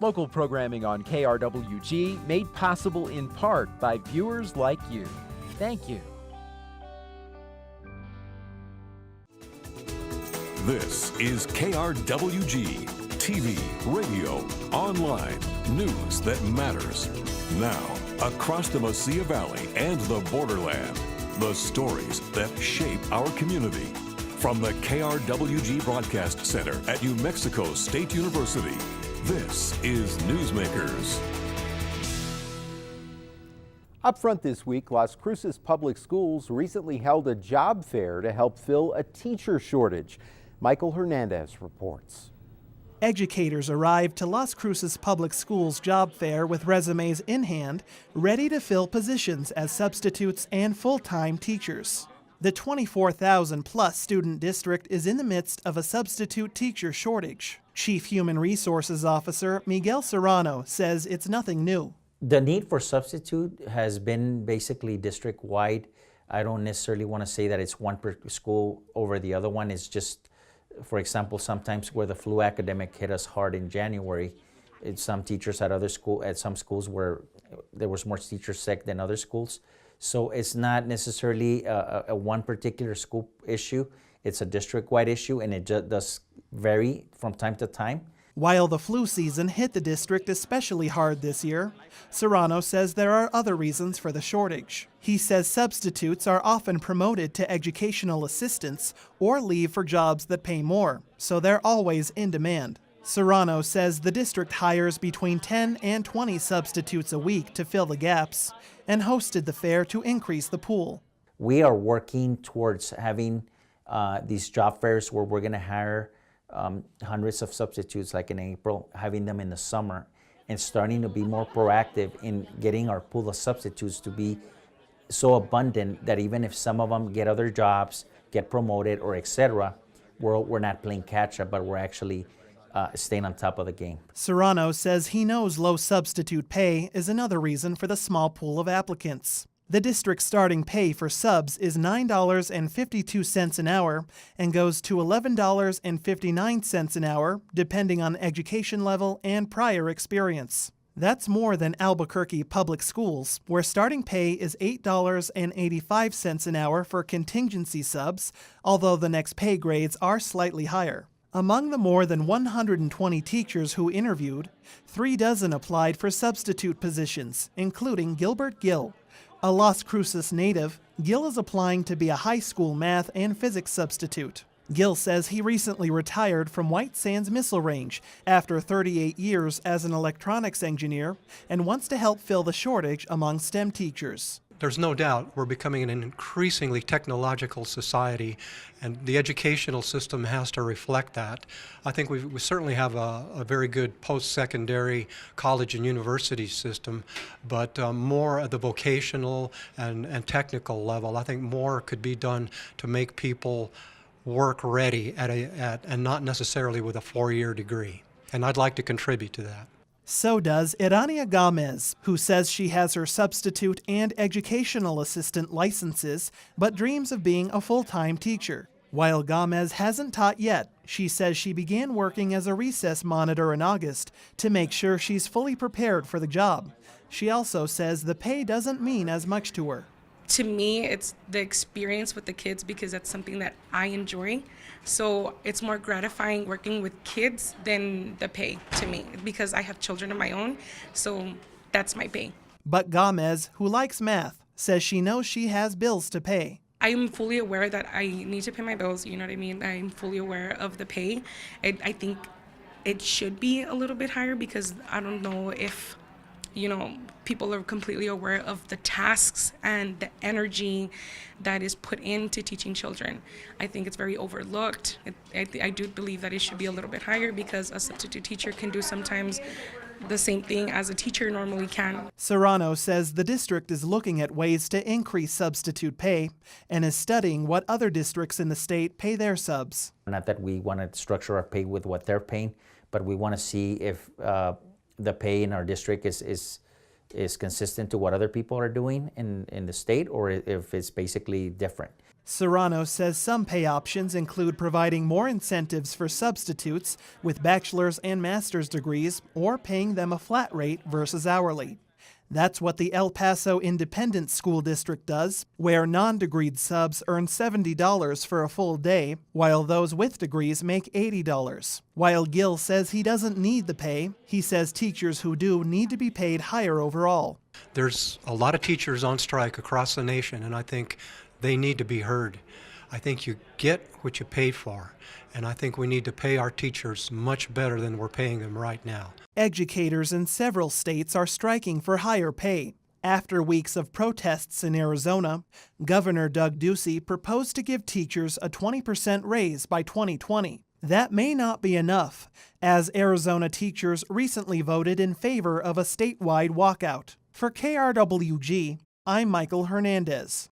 Local programming on KRWG made possible in part by viewers like you. Thank you. This is KRWG, TV, radio, online, news that matters. Now, across the Mesilla Valley and the borderland, the stories that shape our community. From the KRWG Broadcast Center at New Mexico State University, this is Newsmakers. Up front this week, Las Cruces Public Schools recently held a job fair to help fill a teacher shortage. Michael Hernandez reports. Educators arrived to Las Cruces Public Schools job fair with resumes in hand, ready to fill positions as substitutes and full-time teachers. The 24,000-plus student district is in the midst of a substitute teacher shortage. Chief Human Resources Officer Miguel Serrano says it's nothing new. The need for substitute has been basically district-wide. I don't necessarily want to say that it's one per school over the other one. It's just, for example, sometimes where the flu epidemic hit us hard in January, some teachers at some schools where there was more teachers sick than other schools. So it's not necessarily a one particular school issue. It's a district-wide issue, and it just does vary from time to time. While the flu season hit the district especially hard this year, Serrano says there are other reasons for the shortage. He says substitutes are often promoted to educational assistants or leave for jobs that pay more, so they're always in demand. Serrano says the district hires between 10 and 20 substitutes a week to fill the gaps and hosted the fair to increase the pool. We are working towards having these job fairs where we're going to hire hundreds of substitutes like in April, having them in the summer, and starting to be more proactive in getting our pool of substitutes to be so abundant that even if some of them get other jobs, get promoted, or etc., we're not playing catch up, but we're actually staying on top of the game. Serrano says he knows low substitute pay is another reason for the small pool of applicants. The district's starting pay for subs is $9.52 an hour and goes to $11.59 an hour, depending on education level and prior experience. That's more than Albuquerque Public Schools, where starting pay is $8.85 an hour for contingency subs, although the next pay grades are slightly higher. Among the more than 120 teachers who interviewed, 36 applied for substitute positions, including Gilbert Gill. A Las Cruces native, Gill is applying to be a high school math and physics substitute. Gill says he recently retired from White Sands Missile Range after 38 years as an electronics engineer and wants to help fill the shortage among STEM teachers. There's no doubt we're becoming an increasingly technological society, and the educational system has to reflect that. I think we certainly have a very good post-secondary college and university system, but more at the vocational and technical level. I think more could be done to make people work ready and not necessarily with a 4-year degree. And I'd like to contribute to that. So does Irania Gomez, who says she has her substitute and educational assistant licenses, but dreams of being a full-time teacher. While Gomez hasn't taught yet, she says she began working as a recess monitor in August to make sure she's fully prepared for the job. She also says the pay doesn't mean as much to her. To me, it's the experience with the kids because that's something that I enjoy. So it's more gratifying working with kids than the pay to me because I have children of my own. So that's my pay. But Gomez, who likes math, says she knows she has bills to pay. I am fully aware that I need to pay my bills, you know what I mean? I'm fully aware of the pay. I think it should be a little bit higher because I don't know if, people are completely aware of the tasks and the energy that is put into teaching children. I think it's very overlooked. I do believe that it should be a little bit higher because a substitute teacher can do sometimes the same thing as a teacher normally can. Serrano says the district is looking at ways to increase substitute pay and is studying what other districts in the state pay their subs. Not that we want to structure our pay with what they're paying, but we want to see if the pay in our district is consistent to what other people are doing in the state, or if it's basically different. Serrano says some pay options include providing more incentives for substitutes with bachelor's and master's degrees or paying them a flat rate versus hourly. That's what the El Paso Independent School District does, where non-degreed subs earn $70 for a full day, while those with degrees make $80. While Gill says he doesn't need the pay, he says teachers who do need to be paid higher overall. There's a lot of teachers on strike across the nation, and I think they need to be heard. I think you get what you pay for, and I think we need to pay our teachers much better than we're paying them right now. Educators in several states are striking for higher pay. After weeks of protests in Arizona, Governor Doug Ducey proposed to give teachers a 20% raise by 2020. That may not be enough, as Arizona teachers recently voted in favor of a statewide walkout. For KRWG, I'm Michael Hernandez.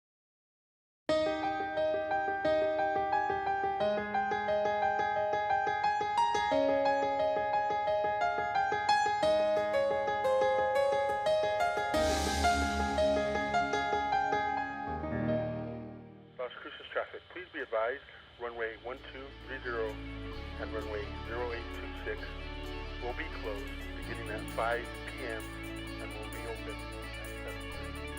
Traffic. Please be advised, runway 1230 and runway 0826 will be closed beginning at 5 p.m. and will reopen at 7:30.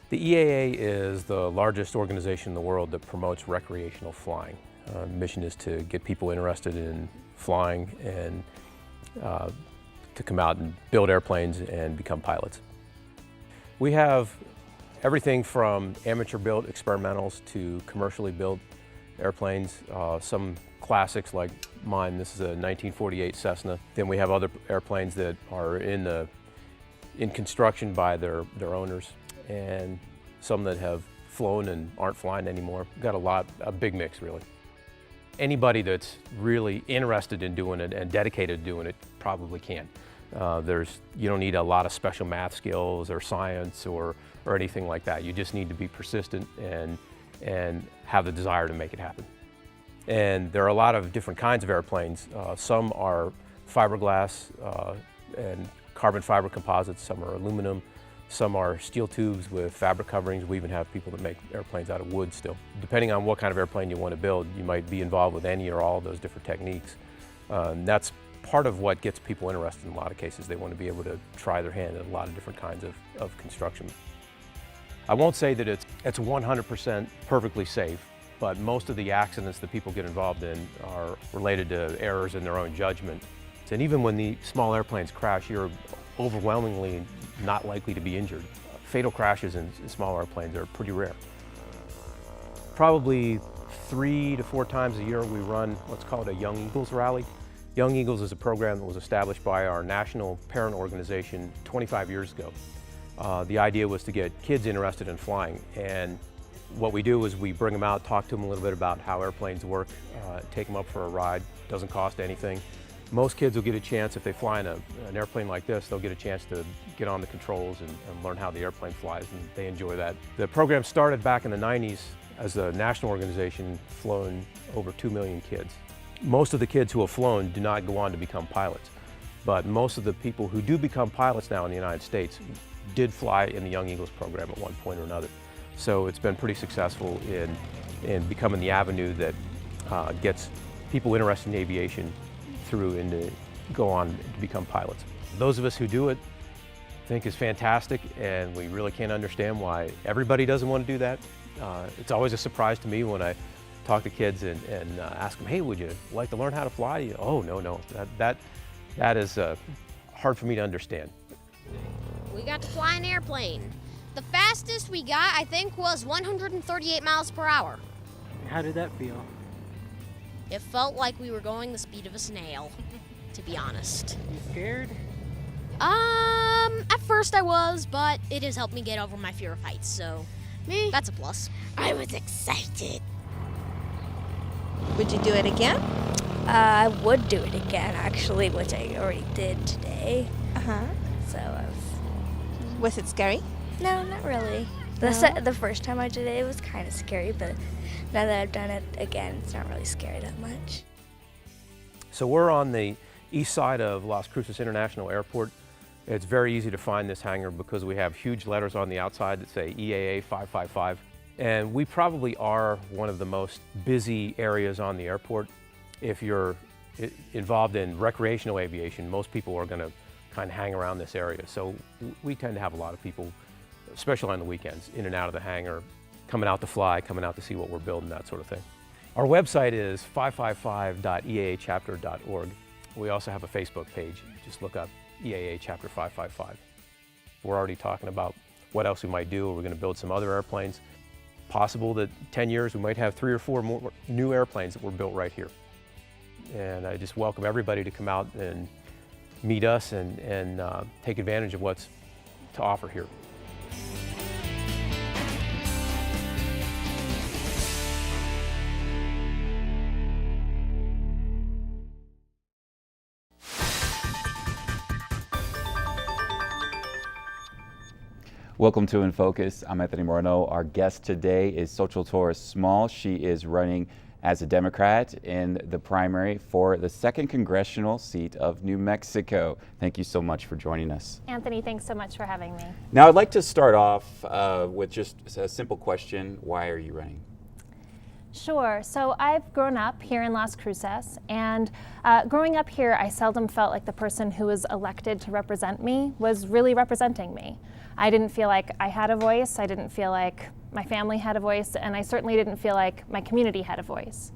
The EAA is the largest organization in the world that promotes recreational flying. The mission is to get people interested in flying and to come out and build airplanes and become pilots. We have everything from amateur-built experimentals to commercially built airplanes. Some classics like mine, this is a 1948 Cessna. Then we have other airplanes that are in construction by their owners, and some that have flown and aren't flying anymore. We've got a big mix really. Anybody that's really interested in doing it and dedicated to doing it probably can. You don't need a lot of special math skills or science or anything like that. You just need to be persistent and have the desire to make it happen. And there are a lot of different kinds of airplanes. Some are fiberglass and carbon fiber composites, some are aluminum, some are steel tubes with fabric coverings. We even have people that make airplanes out of wood still. Depending on what kind of airplane you want to build, you might be involved with any or all of those different techniques. That's part of what gets people interested in a lot of cases. They want to be able to try their hand at a lot of different kinds of construction. I won't say that it's 100% perfectly safe, but most of the accidents that people get involved in are related to errors in their own judgment. And even when the small airplanes crash, you're overwhelmingly not likely to be injured. Fatal crashes in small airplanes are pretty rare. Probably 3 to 4 times a year we run what's called a Young Eagles rally. Young Eagles is a program that was established by our national parent organization 25 years ago. The idea was to get kids interested in flying, and what we do is we bring them out, talk to them a little bit about how airplanes work, take them up for a ride. Doesn't cost anything. Most kids will get a chance, if they fly in an airplane like this, they'll get a chance to get on the controls and learn how the airplane flies, and they enjoy that. The program started back in the 90s as a national organization, flown over 2 million kids. Most of the kids who have flown do not go on to become pilots, but most of the people who do become pilots now in the United States did fly in the Young Eagles program at one point or another. So it's been pretty successful in becoming the avenue that gets people interested in aviation through and to go on to become pilots. Those of us who do it think is fantastic, and we really can't understand why everybody doesn't want to do that. It's always a surprise to me when I talk to kids and ask them, hey, would you like to learn how to fly? Oh, no, that is hard for me to understand. We got to fly an airplane. The fastest we got, I think, was 138 miles per hour. How did that feel? It felt like we were going the speed of a snail, to be honest. You scared? At first I was, but it has helped me get over my fear of heights, so that's a plus. I was excited. Would you do it again? I would do it again, actually, which I already did today. Uh-huh. So Was it scary? No, not really. The first time I did it, it was kind of scary, but now that I've done it again, it's not really scary that much. So we're on the east side of Las Cruces International Airport. It's very easy to find this hangar because we have huge letters on the outside that say EAA 555. And we probably are one of the most busy areas on the airport. If you're involved in recreational aviation, most people are going to kind of hang around this area. So we tend to have a lot of people, especially on the weekends, in and out of the hangar, coming out to fly, coming out to see what we're building, that sort of thing. Our website is 555.eaachapter.org. We also have a Facebook page. Just look up EAA Chapter 555. We're already talking about what else we might do. We're going to build some other airplanes. Possible that 10 years we might have 3 or 4 more new airplanes that were built right here. And I just welcome everybody to come out and meet us and take advantage of what's to offer here. Welcome to In Focus. I'm Anthony Moreno. Our guest today is Xochitl Torres Small. She is running as a Democrat in the primary for the 2nd Congressional seat of New Mexico. Thank you so much for joining us. Anthony, thanks so much for having me. Now, I'd like to start off with just a simple question. Why are you running? Sure. So I've grown up here in Las Cruces, and growing up here, I seldom felt like the person who was elected to represent me was really representing me. I didn't feel like I had a voice. I didn't feel like my family had a voice, and I certainly didn't feel like my community had a voice.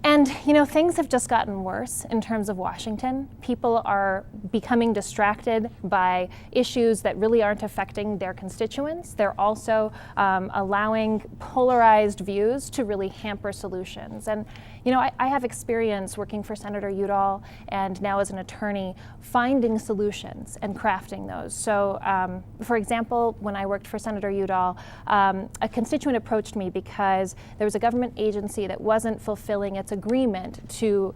And, you know, things have just gotten worse in terms of Washington. People are becoming distracted by issues that really aren't affecting their constituents. They're also allowing polarized views to really hamper solutions. And, you know, I have experience working for Senator Udall and now as an attorney finding solutions and crafting those. So, for example, when I worked for Senator Udall, a constituent approached me because there was a government agency that wasn't fulfilling its agreement to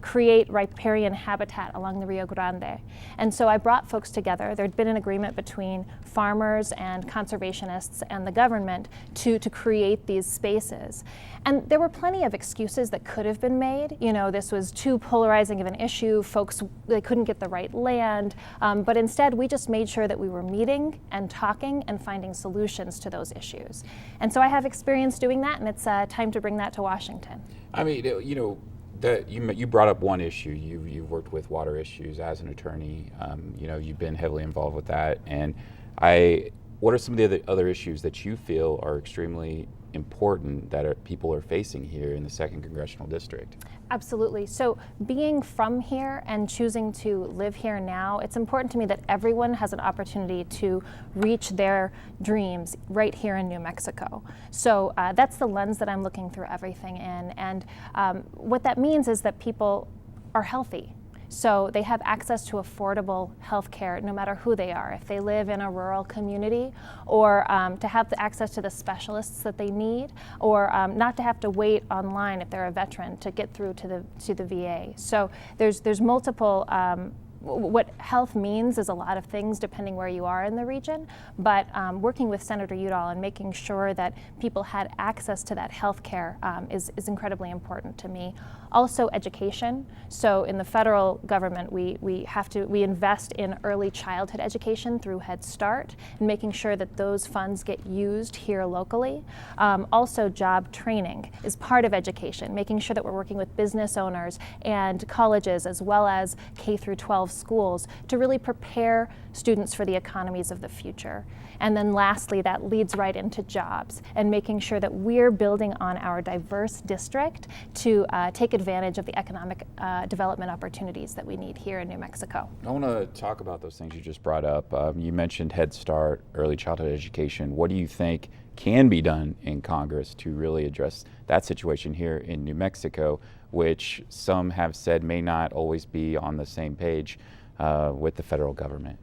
create riparian habitat along the Rio Grande. And so I brought folks together. There'd been an agreement between farmers and conservationists and the government to create these spaces. And there were plenty of excuses that could have been made. You know, this was too polarizing of an issue. Folks, they couldn't get the right land. But instead, we just made sure that we were meeting and talking and finding solutions to those issues. And so I have experience doing that, and it's time to bring that to Washington. I mean, you know, you brought up one issue. You've worked with water issues as an attorney. You know, you've been heavily involved with that. And what are some of the other issues that you feel are extremely important that people are facing here in the 2nd Congressional District? Absolutely. So being from here and choosing to live here now, it's important to me that everyone has an opportunity to reach their dreams right here in New Mexico. So that's the lens that I'm looking through everything in. And what that means is that people are healthy. So they have access to affordable health care no matter who they are, if they live in a rural community, or to have the access to the specialists that they need, or not to have to wait online if they're a veteran to get through to the VA. So there's multiple. What health means is a lot of things depending where you are in the region, but working with Senator Udall and making sure that people had access to that health care is incredibly important to me. Also education. So in the federal government, we invest in early childhood education through Head Start and making sure that those funds get used here locally. Also job training is part of education, making sure that we're working with business owners and colleges as well as K through 12 schools to really prepare students for the economies of the future. And then lastly, that leads right into jobs and making sure that we're building on our diverse district to take advantage of the economic development opportunities that we need here in New Mexico. I want to talk about those things you just brought up. You mentioned Head Start, early childhood education. What do you think can be done in Congress to really address that situation here in New Mexico, which some have said may not always be on the same page with the federal government?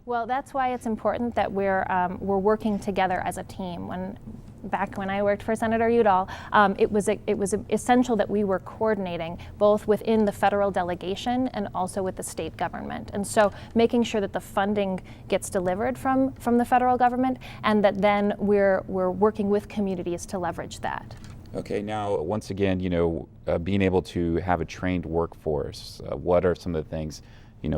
Well, that's why it's important that we're working together as a team. When back when I worked for Senator Udall, it was essential that we were coordinating both within the federal delegation and also with the state government. And so making sure that the funding gets delivered from the federal government, and that then we're working with communities to leverage that. Okay, now once again, being able to have a trained workforce, what are some of the things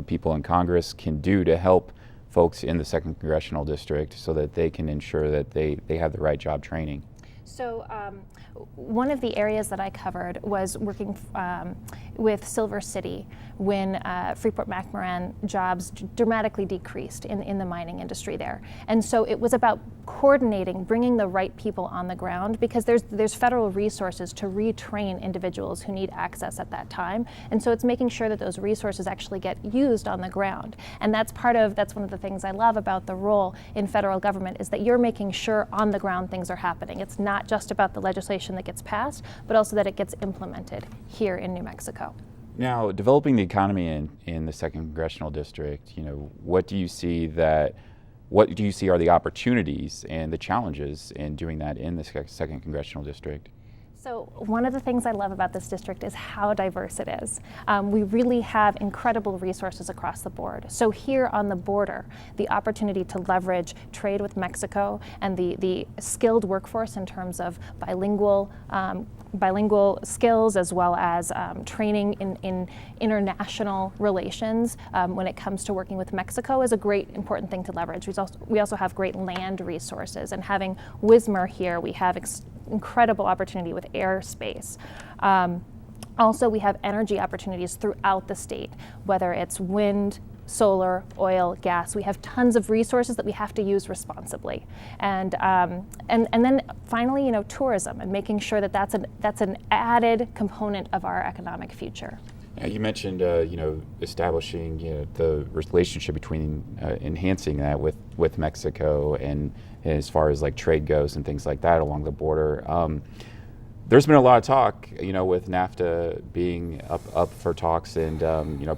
people in Congress can do to help folks in the 2nd Congressional District so that they can ensure that they have the right job training? So one of the areas that I covered was working with Silver City when Freeport-McMoRan jobs dramatically decreased in the mining industry there. And so it was about coordinating, bringing the right people on the ground, because there's federal resources to retrain individuals who need access at that time. And so it's making sure that those resources actually get used on the ground. And that's one of the things I love about the role in federal government, is that you're making sure on the ground things are happening. It's not just about the legislation that gets passed, but also that it gets implemented here in New Mexico. Now, developing the economy in the 2nd Congressional District, what do you see are the opportunities and the challenges in doing that in the 2nd Congressional District? So one of the things I love about this district is how diverse it is. We really have incredible resources across the board. So here on the border, the opportunity to leverage trade with Mexico and the skilled workforce in terms of bilingual skills, as well as training in international relations when it comes to working with Mexico, is a great important thing to leverage. We also have great land resources, and having Wismar here, we have incredible opportunity with airspace. Also, we have energy opportunities throughout the state, whether it's wind, solar, oil, gas. We have tons of resources that we have to use responsibly. And then finally, tourism, and making sure that that's an added component of our economic future. Now, you mentioned, establishing the relationship between enhancing that with Mexico, and as far as like trade goes and things like that along the border. There's been a lot of talk, with NAFTA being up for talks, and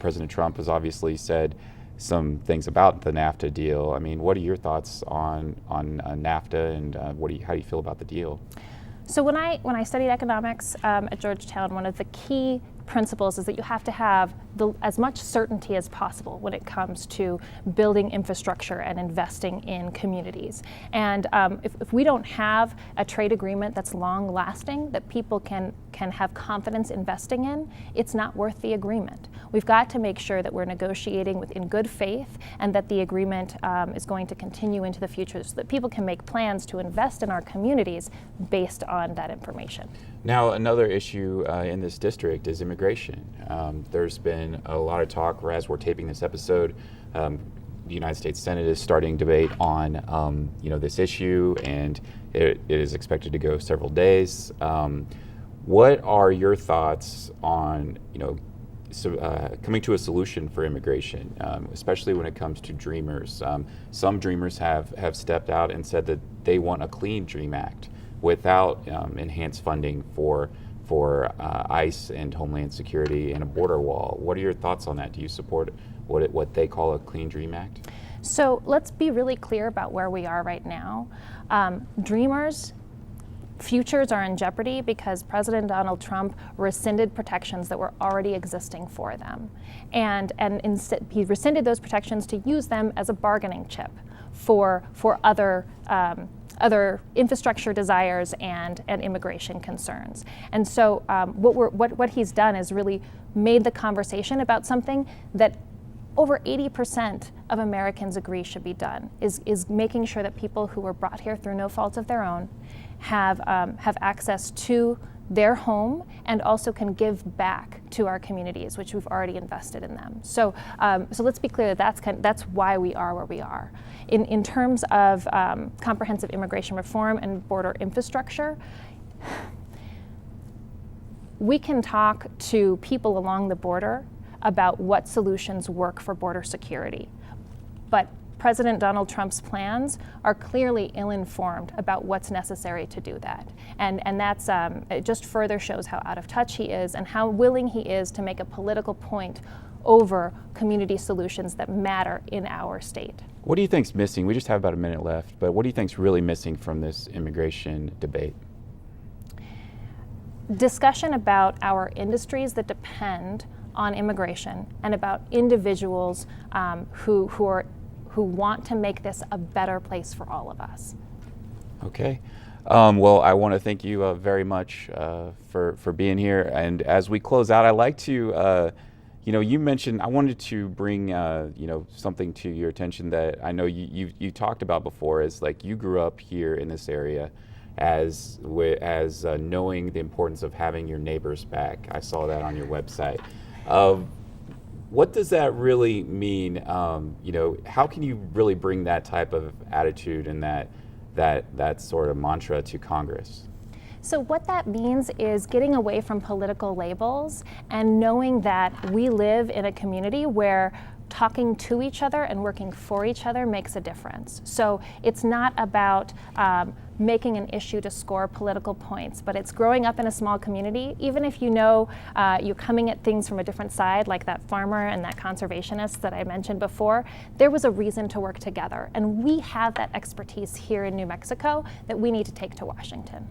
President Trump has obviously said some things about the NAFTA deal. I mean, what are your thoughts on NAFTA, and how do you feel about the deal? So when I studied economics at Georgetown, one of the key principles is that you have to have as much certainty as possible when it comes to building infrastructure and investing in communities. And if we don't have a trade agreement that's long lasting, that people can have confidence investing in, it's not worth the agreement. We've got to make sure that we're negotiating in good faith, and that the agreement is going to continue into the future, so that people can make plans to invest in our communities based on that information. Now, another issue in this district is immigration. There's been a lot of talk, as we're taping this episode. The United States Senate is starting debate on this issue, and it is expected to go several days. What are your thoughts on coming to a solution for immigration, especially when it comes to Dreamers? Some Dreamers have stepped out and said that they want a clean DREAM Act without enhanced funding for ICE and Homeland Security and a border wall. What are your thoughts on that? Do you support what they call a Clean DREAM Act? So let's be really clear about where we are right now. Dreamers' futures are in jeopardy because President Donald Trump rescinded protections that were already existing for them. And instead, he rescinded those protections to use them as a bargaining chip for other infrastructure desires and immigration concerns. And so what he's done is really made the conversation about something that over 80% of Americans agree should be done, is making sure that people who were brought here through no fault of their own have access to their home, and also can give back to our communities, which we've already invested in them. So let's be clear that that's why we are where we are. In terms of comprehensive immigration reform and border infrastructure, we can talk to people along the border about what solutions work for border security, but President Donald Trump's plans are clearly ill-informed about what's necessary to do that. And that's, it just further shows how out of touch he is and how willing he is to make a political point over community solutions that matter in our state. What do you think's missing? We just have about a minute left, but what do you think's really missing from this immigration debate? Discussion about our industries that depend on immigration and about individuals who want to make this a better place for all of us. Okay. Well, I want to thank you very much for being here. And as we close out, I'd like to, you mentioned, I wanted to bring, something to your attention that I know you talked about before, is like you grew up here in this area as knowing the importance of having your neighbors back. I saw that on your website. What does that really mean? How can you really bring that type of attitude and that sort of mantra to Congress? So what that means is getting away from political labels and knowing that we live in a community where talking to each other and working for each other makes a difference. So it's not about making an issue to score political points, but it's growing up in a small community. Even if you know you're coming at things from a different side, like that farmer and that conservationist that I mentioned before, there was a reason to work together. And we have that expertise here in New Mexico that we need to take to Washington.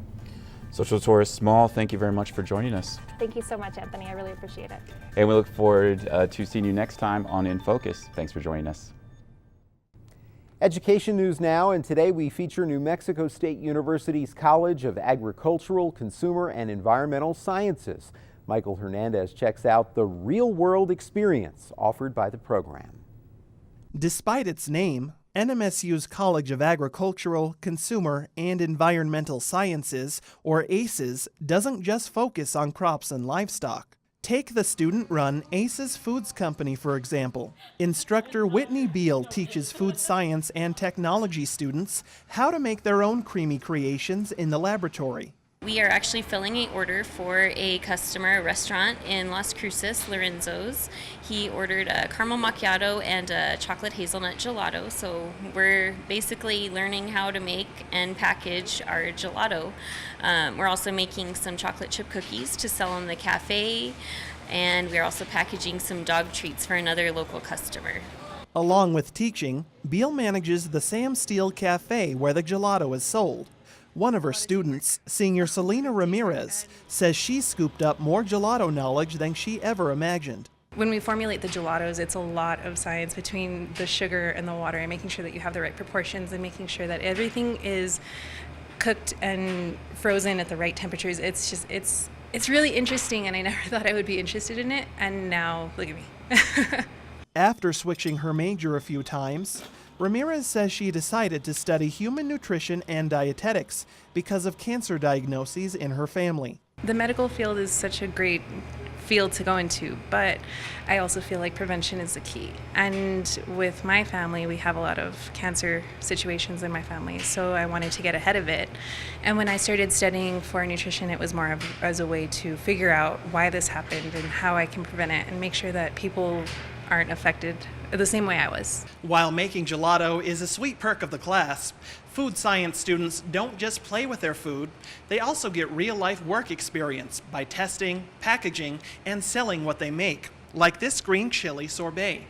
Xochitl Torres Small, thank you very much for joining us. Thank you so much, Anthony. I really appreciate it. And we look forward to seeing you next time on In Focus. Thanks for joining us. Education news now, and today we feature New Mexico State University's College of Agricultural, Consumer, and Environmental Sciences. Michael Hernandez checks out the real-world experience offered by the program. Despite its name, NMSU's College of Agricultural, Consumer, and Environmental Sciences, or ACES, doesn't just focus on crops and livestock. Take the student-run ACES Foods Company, for example. Instructor Whitney Beal teaches food science and technology students how to make their own creamy creations in the laboratory. We are actually filling an order for a customer, a restaurant in Las Cruces, Lorenzo's. He ordered a caramel macchiato and a chocolate hazelnut gelato. So we're basically learning how to make and package our gelato. We're also making some chocolate chip cookies to sell in the cafe. And we're also packaging some dog treats for another local customer. Along with teaching, Beal manages the Sam Steele Cafe where the gelato is sold. One of her students, senior Selena Ramirez, says she scooped up more gelato knowledge than she ever imagined. When we formulate the gelatos, it's a lot of science between the sugar and the water and making sure that you have the right proportions and making sure that everything is cooked and frozen at the right temperatures. It's really interesting, and I never thought I would be interested in it, and now look at me. After switching her major a few times, Ramirez says she decided to study human nutrition and dietetics because of cancer diagnoses in her family. The medical field is such a great field to go into, but I also feel like prevention is the key. And with my family, we have a lot of cancer situations in my family, so I wanted to get ahead of it. And when I started studying for nutrition, it was more of as a way to figure out why this happened and how I can prevent it and make sure that people aren't affected the same way I was. While making gelato is a sweet perk of the class, food science students don't just play with their food, they also get real-life work experience by testing, packaging, and selling what they make, like this green chili sorbet.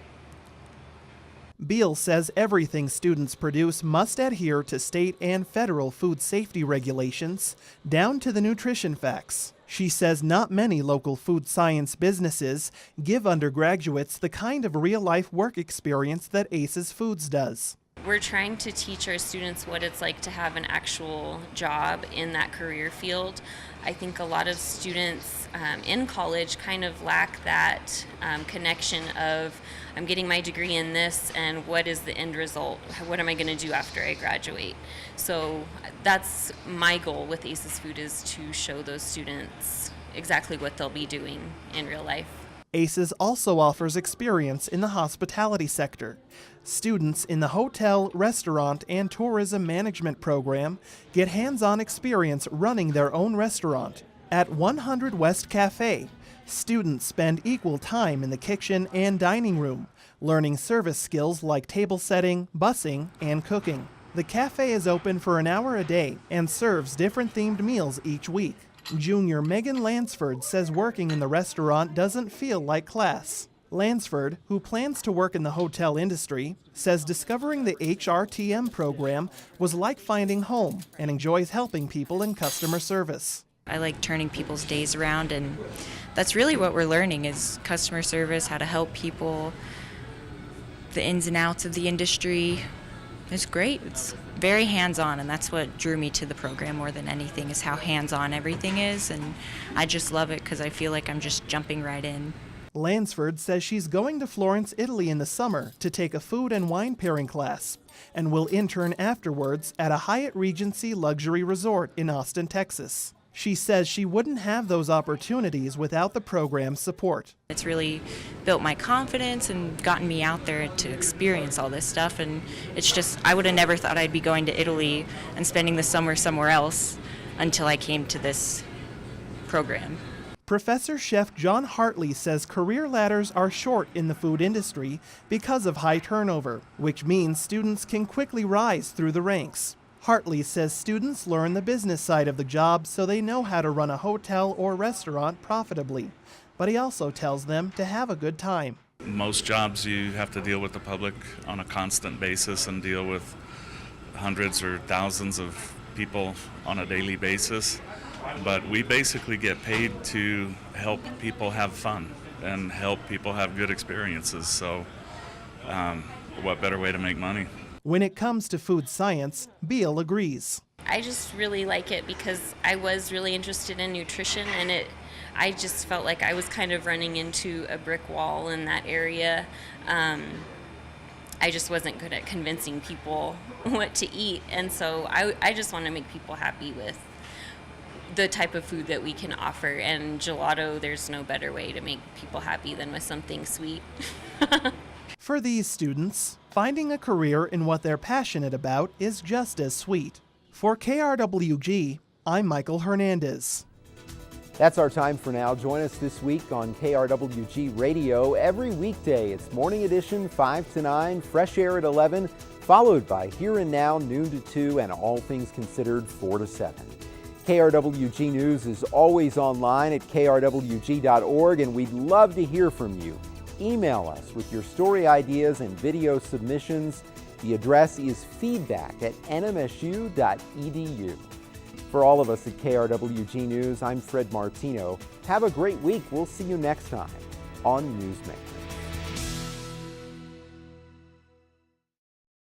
Beal says everything students produce must adhere to state and federal food safety regulations, down to the nutrition facts. She says not many local food science businesses give undergraduates the kind of real-life work experience that ACES Foods does. We're trying to teach our students what it's like to have an actual job in that career field. I think a lot of students in college kind of lack that connection of, I'm getting my degree in this and what is the end result? What am I going to do after I graduate? So that's my goal with ACES Food, is to show those students exactly what they'll be doing in real life. ACES also offers experience in the hospitality sector. Students in the hotel, restaurant, and tourism management program get hands-on experience running their own restaurant. At 100 West Cafe, students spend equal time in the kitchen and dining room, learning service skills like table setting, bussing, and cooking. The cafe is open for an hour a day and serves different themed meals each week. Junior Megan Lansford says working in the restaurant doesn't feel like class. Lansford, who plans to work in the hotel industry, says discovering the HRTM program was like finding home and enjoys helping people in customer service. I like turning people's days around, and that's really what we're learning is customer service, how to help people, the ins and outs of the industry. It's great. It's very hands-on, and that's what drew me to the program more than anything is how hands-on everything is, and I just love it because I feel like I'm just jumping right in. Lansford says she's going to Florence, Italy in the summer to take a food and wine pairing class and will intern afterwards at a Hyatt Regency luxury resort in Austin, Texas. She says she wouldn't have those opportunities without the program's support. It's really built my confidence and gotten me out there to experience all this stuff, and it's just, I would have never thought I'd be going to Italy and spending the summer somewhere else until I came to this program. Professor Chef John Hartley says career ladders are short in the food industry because of high turnover, which means students can quickly rise through the ranks. Hartley says students learn the business side of the job so they know how to run a hotel or restaurant profitably, but he also tells them to have a good time. Most jobs you have to deal with the public on a constant basis and deal with hundreds or thousands of people on a daily basis. But we basically get paid to help people have fun and help people have good experiences. So what better way to make money? When it comes to food science, Beal agrees. I just really like it because I was really interested in nutrition, and I just felt like I was kind of running into a brick wall in that area. I just wasn't good at convincing people what to eat, and so I just want to make people happy with the type of food that we can offer, and gelato, there's no better way to make people happy than with something sweet. For these students, finding a career in what they're passionate about is just as sweet. For KRWG, I'm Michael Hernandez. That's our time for now. Join us this week on KRWG Radio. Every weekday, it's Morning Edition 5 to 9, Fresh Air at 11, followed by Here and Now, noon to 2, and All Things Considered 4 to 7. KRWG News is always online at krwg.org, and we'd love to hear from you. Email us with your story ideas and video submissions. The address is feedback@nmsu.edu. For all of us at KRWG News, I'm Fred Martino. Have a great week. We'll see you next time on Newsmakers.